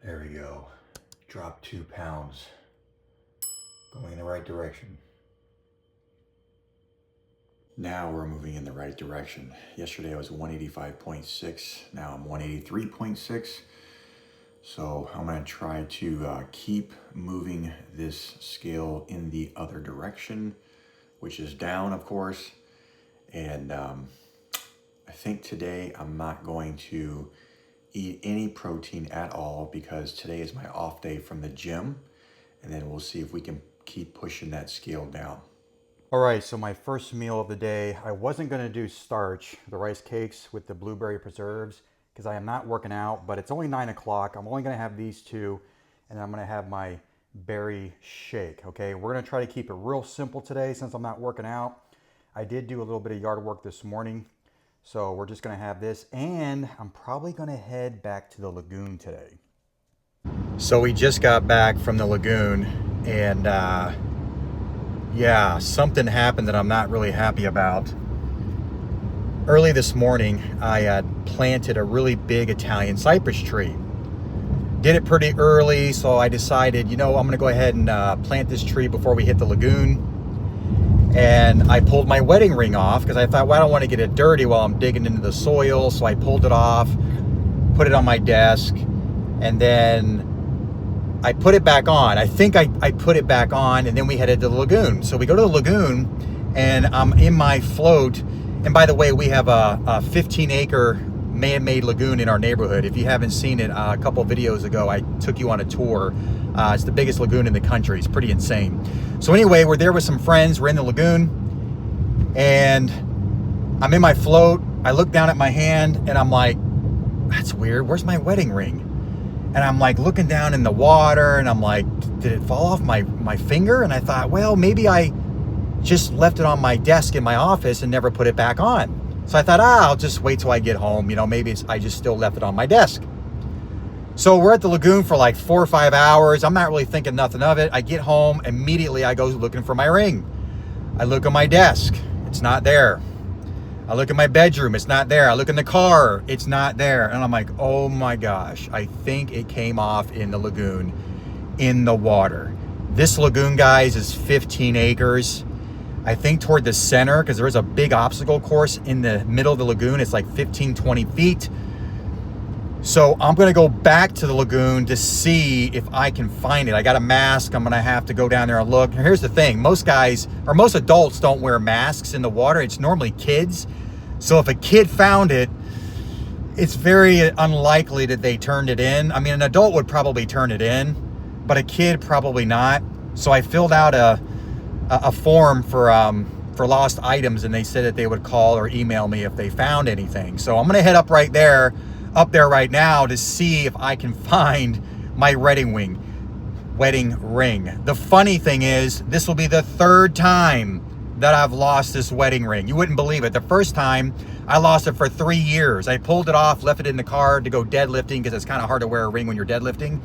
There we go. Dropped 2 pounds. Going in the right direction. Now we're moving in the right direction. Yesterday I was 185.6. Now I'm 183.6. So I'm going to try to keep moving this scale in the other direction, which is down, of course. And I think today I'm not going to eat any protein at all because today is my off day from the gym. And then we'll see if we can keep pushing that scale down. All right, so my first meal of the day, I wasn't gonna do starch, the rice cakes with the blueberry preserves, because I am not working out, but it's only 9 o'clock. I'm only gonna have these two, and I'm gonna have my berry shake, okay? We're gonna try to keep it real simple today since I'm not working out. I did do a little bit of yard work this morning, so we're just gonna have this, and I'm probably gonna head back to the lagoon today. So we just got back from the lagoon, and yeah, something happened that I'm not really happy about. Early this morning, I had planted a really big Italian cypress tree. Did it pretty early, so I decided, you know, I'm gonna go ahead and plant this tree before we hit the lagoon. And I pulled my wedding ring off because I thought, well, I don't want to get it dirty while I'm digging into the soil. So I pulled it off, put it on my desk, and then I put it back on. I think I put it back on, and then we headed to the lagoon. So we go to the lagoon, and I'm in my float. And by the way, we have a 15-acre man-made lagoon in our neighborhood. If you haven't seen it, a couple videos ago, I took you on a tour. It's the biggest lagoon in the country. It's pretty insane. So anyway, we're there with some friends. We're in the lagoon, and I'm in my float. I look down at my hand, and I'm like, that's weird. Where's my wedding ring? And I'm like looking down in the water, and I'm like, did it fall off my finger? And I thought, well, maybe I just left it on my desk in my office and never put it back on. So I thought, I'll just wait till I get home. You know, maybe I just still left it on my desk. So we're at the lagoon for like 4 or 5 hours. I'm not really thinking nothing of it. I get home, immediately I go looking for my ring. I look on my desk, it's not there. I look in my bedroom, it's not there. I look in the car, it's not there. And I'm like, oh my gosh, I think it came off in the lagoon, in the water. This lagoon, guys, is 15 acres. I think toward the center, because there is a big obstacle course in the middle of the lagoon. It's like 15, 20 feet. So I'm gonna go back to the lagoon to see if I can find it. I got a mask, I'm gonna have to go down there and look. And here's the thing, most guys, or most adults don't wear masks in the water. It's normally kids. So if a kid found it, it's very unlikely that they turned it in. I mean, an adult would probably turn it in, but a kid probably not. So I filled out a form for lost items, and they said that they would call or email me if they found anything. So I'm gonna head up there right now to see if I can find my wedding ring. The funny thing is, this will be the 3rd time that I've lost this wedding ring. You wouldn't believe it. The first time I lost it for 3 years. I pulled it off, left it in the car to go deadlifting because it's kind of hard to wear a ring when you're deadlifting.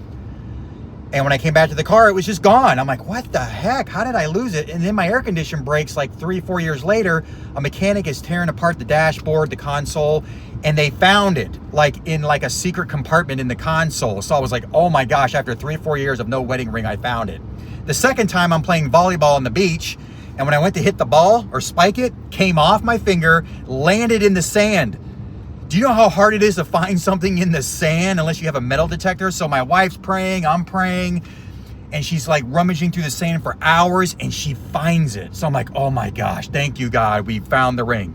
And when I came back to the car, it was just gone. I'm like, what the heck? How did I lose it? And then my air condition breaks like 3-4 years later. A mechanic is tearing apart the dashboard, the console, and they found it like in like a secret compartment in the console. So I was like, oh my gosh, after 3-4 years of no wedding ring, I found it. The second time I'm playing volleyball on the beach, and when I went to hit the ball or spike it, came off my finger, landed in the sand. Do you know how hard it is to find something in the sand unless you have a metal detector? So my wife's praying, I'm praying, and she's like rummaging through the sand for hours, and she finds it. So I'm like, oh my gosh, thank you, God, we found the ring.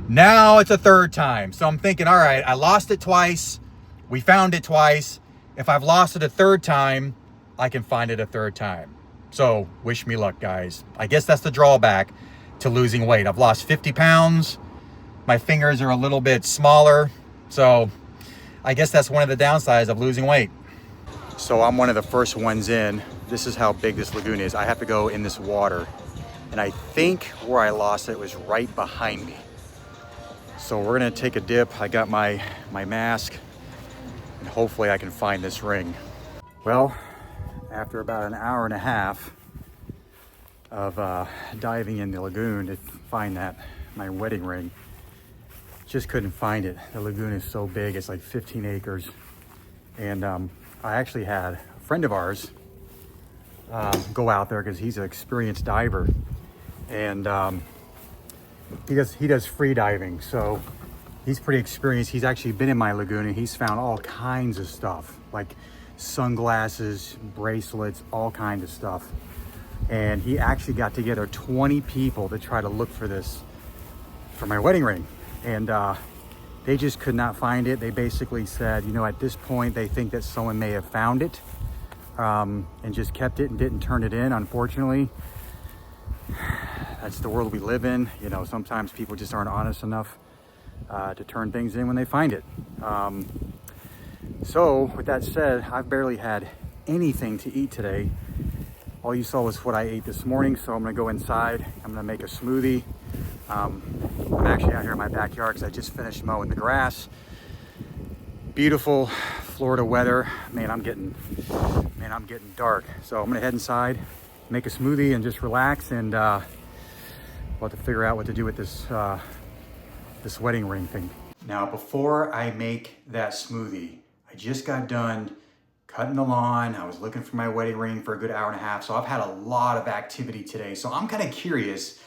Now it's a 3rd time. So I'm thinking, all right, I lost it twice. We found it twice. If I've lost it a 3rd time, I can find it a 3rd time. So wish me luck, guys. I guess that's the drawback to losing weight. I've lost 50 pounds. My fingers are a little bit smaller. So I guess that's one of the downsides of losing weight. So I'm one of the first ones in. This is how big this lagoon is. I have to go in this water. And I think where I lost it was right behind me. So we're gonna take a dip. I got my mask, and hopefully I can find this ring. Well, after about an hour and a half of diving in the lagoon to find my wedding ring, just couldn't find it. The lagoon is so big, it's like 15 acres. And I actually had a friend of ours go out there because he's an experienced diver, and he does free diving, so he's pretty experienced. He's actually been in my lagoon and he's found all kinds of stuff, like sunglasses, bracelets, all kinds of stuff. And he actually got together 20 people to try to look for this, for my wedding ring. And they just could not find it. They basically said, you know, at this point, they think that someone may have found it and just kept it and didn't turn it in. Unfortunately, that's the world we live in. You know, sometimes people just aren't honest enough to turn things in when they find it. So with that said, I've barely had anything to eat today. All you saw was what I ate this morning. So I'm gonna go inside. I'm gonna make a smoothie. I'm actually out here in my backyard because I just finished mowing the grass. Beautiful Florida weather. Man, I'm getting dark. So I'm gonna head inside, make a smoothie and just relax, and we'll have to figure out what to do with this this wedding ring thing. Now, before I make that smoothie, I just got done cutting the lawn. I was looking for my wedding ring for a good hour and a half. So I've had a lot of activity today. So I'm kind of curious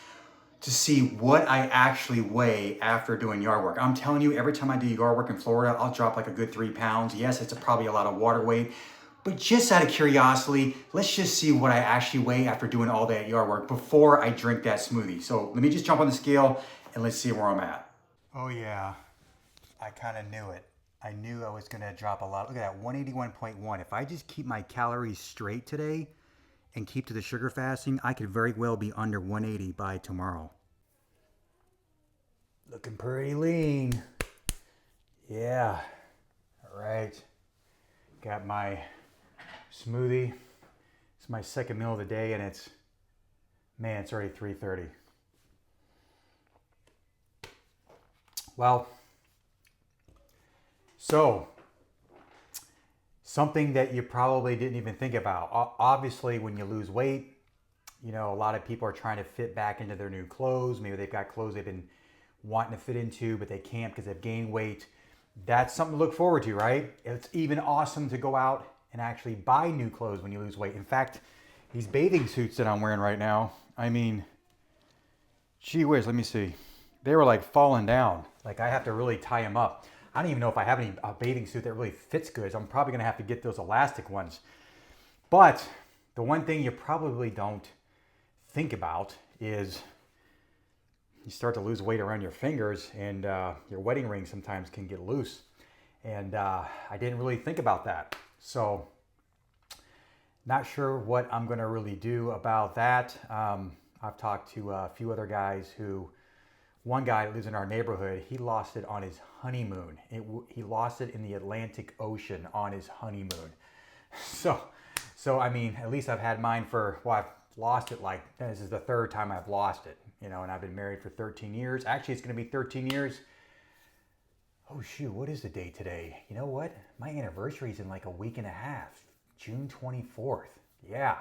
to see what I actually weigh after doing yard work. I'm telling you, every time I do yard work in Florida, I'll drop like a good 3 pounds. Yes, it's probably a lot of water weight, but just out of curiosity, let's just see what I actually weigh after doing all that yard work before I drink that smoothie. So let me just jump on the scale and let's see where I'm at. Oh yeah, I kind of knew it. I knew I was gonna drop a lot. Look at that, 181.1. If I just keep my calories straight today and keep to the sugar fasting, I could very well be under 180 by tomorrow. Looking pretty lean. Yeah, all right. Got my smoothie. It's my second meal of the day and it's already 3:30. Well, so something that you probably didn't even think about. Obviously, when you lose weight, you know, a lot of people are trying to fit back into their new clothes. Maybe they've got clothes they've been wanting to fit into, but they can't because they've gained weight. That's something to look forward to, right? It's even awesome to go out and actually buy new clothes when you lose weight. In fact, these bathing suits that I'm wearing right now, I mean, gee whiz, let me see. They were like falling down. Like I have to really tie them up. I don't even know if I have any bathing suit that really fits good. So I'm probably gonna have to get those elastic ones. But the one thing you probably don't think about is you start to lose weight around your fingers and your wedding ring sometimes can get loose. And I didn't really think about that. So not sure what I'm gonna really do about that. I've talked to a few other guys who, one guy that lives in our neighborhood, he lost it on his honeymoon. He lost it in the Atlantic Ocean on his honeymoon. So I mean, at least I've had mine for, well, I've lost it like, this is the third time I've lost it, you know, and I've been married for 13 years. Actually, it's gonna be 13 years. Oh shoot, what is the date today? You know what? My anniversary is in like a week and a half, June 24th. Yeah.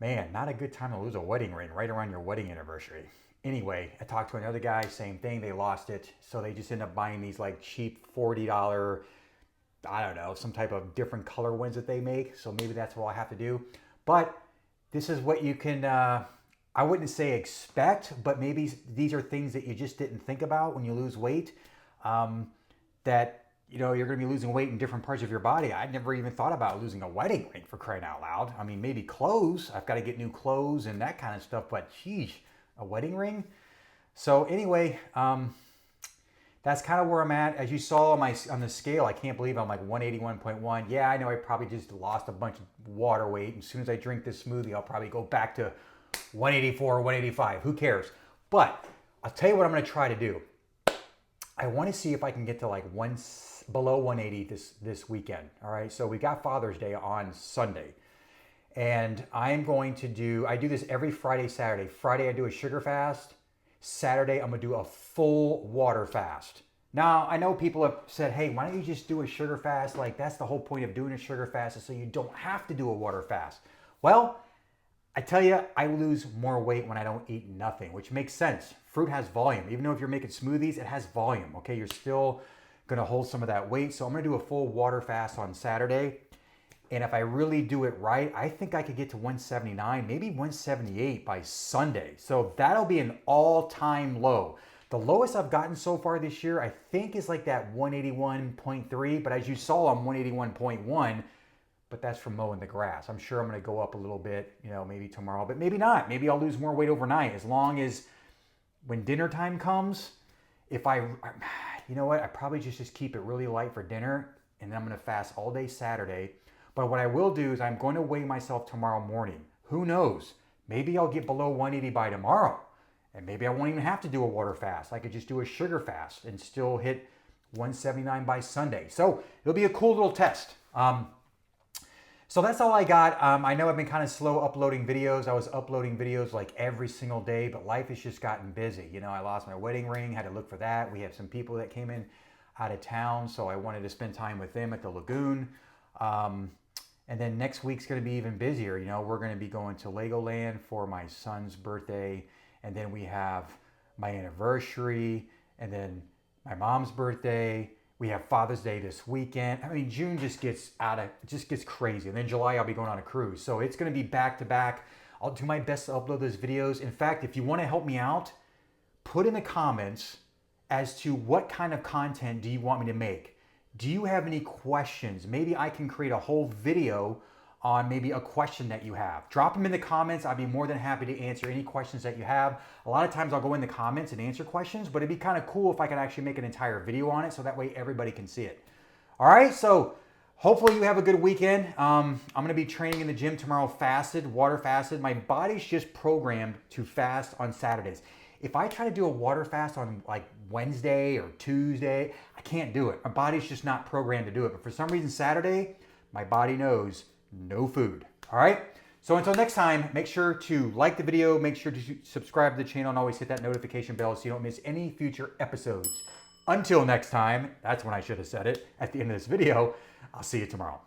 Man, not a good time to lose a wedding ring right around your wedding anniversary. Anyway, I talked to another guy, same thing, they lost it. So they just end up buying these like cheap $40, I don't know, some type of different color ones that they make. So maybe that's what I'll have to do. But this is what you can, I wouldn't say expect, but maybe these are things that you just didn't think about when you lose weight. That, you know, you're gonna be losing weight in different parts of your body. I'd never even thought about losing a wedding ring, for crying out loud. I mean, maybe clothes, I've got to get new clothes and that kind of stuff, but geez, a wedding ring? So anyway, that's kind of where I'm at. As you saw on the scale, I can't believe I'm like 181.1. Yeah, I know I probably just lost a bunch of water weight. As soon as I drink this smoothie, I'll probably go back to 184, 185. Who cares? But I'll tell you what I'm going to try to do. I want to see if I can get to like below 180 this weekend. All right. So we got Father's Day on Sunday. And I'm going to I do this every Friday, Saturday. Friday, I do a sugar fast. Saturday, I'm gonna do a full water fast. Now, I know people have said, hey, why don't you just do a sugar fast? Like, that's the whole point of doing a sugar fast, is so you don't have to do a water fast. Well, I tell you, I lose more weight when I don't eat nothing, which makes sense. Fruit has volume. Even though if you're making smoothies, it has volume, okay? You're still gonna hold some of that weight. So I'm gonna do a full water fast on Saturday. And if I really do it right, I think I could get to 179, maybe 178 by Sunday. So that'll be an all-time low. The lowest I've gotten so far this year, I think, is like that 181.3. But as you saw, I'm 181.1. But that's from mowing the grass. I'm sure I'm going to go up a little bit, maybe tomorrow, but maybe not. Maybe I'll lose more weight overnight, as long as when dinner time comes, you know what, I probably just keep it really light for dinner, and then I'm going to fast all day Saturday. But what I will do is I'm going to weigh myself tomorrow morning. Who knows? Maybe I'll get below 180 by tomorrow. And maybe I won't even have to do a water fast. I could just do a sugar fast and still hit 179 by Sunday. So it'll be a cool little test. So that's all I got. I know I've been kind of slow uploading videos. I was uploading videos like every single day, but life has just gotten busy. I lost my wedding ring, had to look for that. We have some people that came in out of town, so I wanted to spend time with them at the lagoon. And then next week's going to be even busier. We're going to be going to Legoland for my son's birthday. And then we have my anniversary. And then my mom's birthday. We have Father's Day this weekend. I mean, June just gets crazy. And then July, I'll be going on a cruise. So it's going to be back to back. I'll do my best to upload those videos. In fact, if you want to help me out, put in the comments as to what kind of content do you want me to make. Do you have any questions? Maybe I can create a whole video on maybe a question that you have. Drop them in the comments. I'd be more than happy to answer any questions that you have. A lot of times I'll go in the comments and answer questions, but it'd be kind of cool if I could actually make an entire video on it, so that way everybody can see it. All right, so hopefully you have a good weekend. I'm gonna be training in the gym tomorrow, water fasted. My body's just programmed to fast on Saturdays. If I try to do a water fast on like Wednesday or Tuesday, I can't do it. My body's just not programmed to do it. But for some reason, Saturday, my body knows no food. All right? So until next time, make sure to like the video, make sure to subscribe to the channel, and always hit that notification bell so you don't miss any future episodes. Until next time, that's when I should have said it at the end of this video, I'll see you tomorrow.